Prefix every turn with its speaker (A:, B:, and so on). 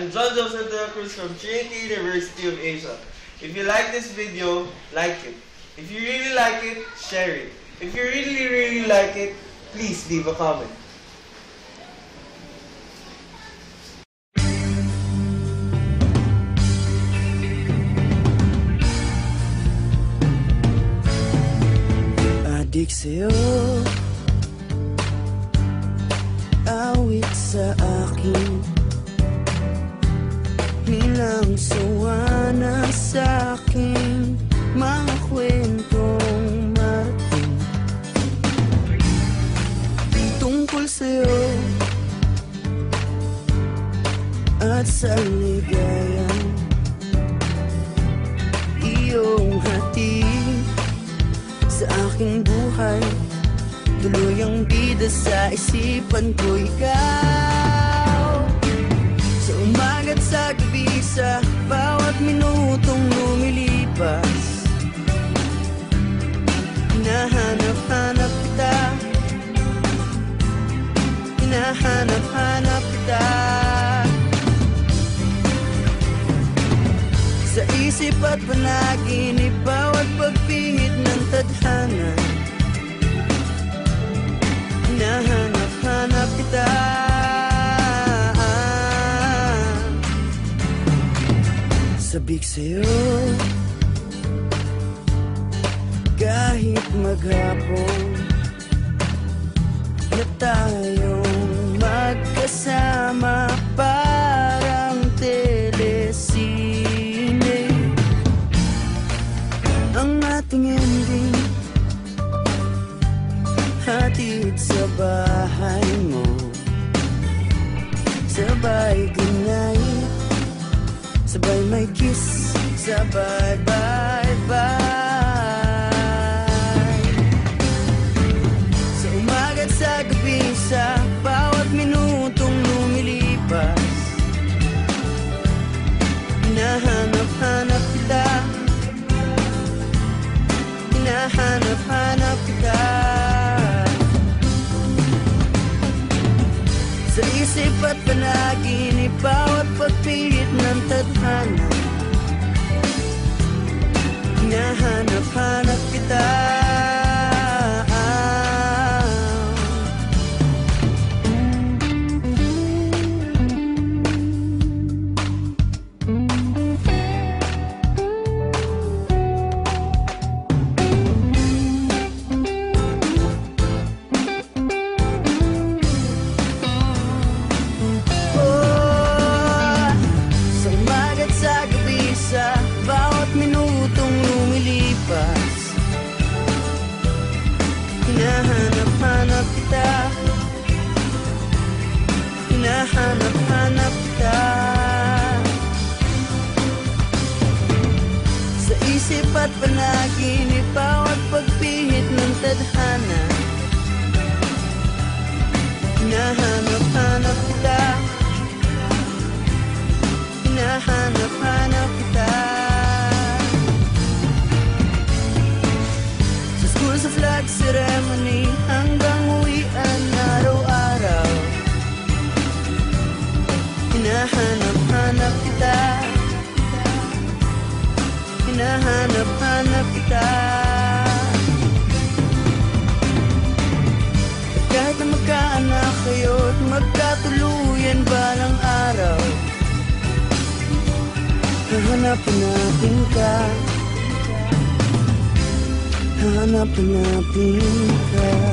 A: I'm John Joseph de la Cruz from Trinity University of Asia. If you like this video, like it. If you really like it, share it. If you really like it, please leave a comment.
B: Adik sa'yo, awit sa akin, nilang sawa na sa'king mga kwentong marating tungkol sa'yo at sa ligayang iyong hatid sa aking buhay. Tuluyang bida sa isipan ko ikaw, sa umaga't sa gabi, sa bawat minutong lumilipas. Hinahanap-hanap kita, hinahanap-hanap kita, sa isip at panaginip, bawat pagpingit ng tadhana. Hinahanap-hanap kita, sabik sa'yo kahit maghapon na tayong magkasama, parang telesine ang ating ending, hatid sa bahay mo, sabay goodnight, sabay may kiss, sabay bye-bye. Sa umaga't sa gabi, sa bawat minutong lumilipas, hinahanap-hanap kita, hinahanap-hanap kita, sa isip at panaginip, bawat pagpilit ng tadhana. Hinahanap-hanap kita, hinahanap-hanap kita, hinahanap-hanap kita, sa isip at panaginip, bawat pagpihit ng tadhana. Hinahanap-hanap kita, hinahanap-hanap kita, sa flag ceremony hanggang uwian araw-araw. Hinahanap-hanap kita, hinahanap-hanap kita, at kahit na magkaanak kayo at magkatuluyan balang araw, hahanapin natin ka, hanap-hanapin ka.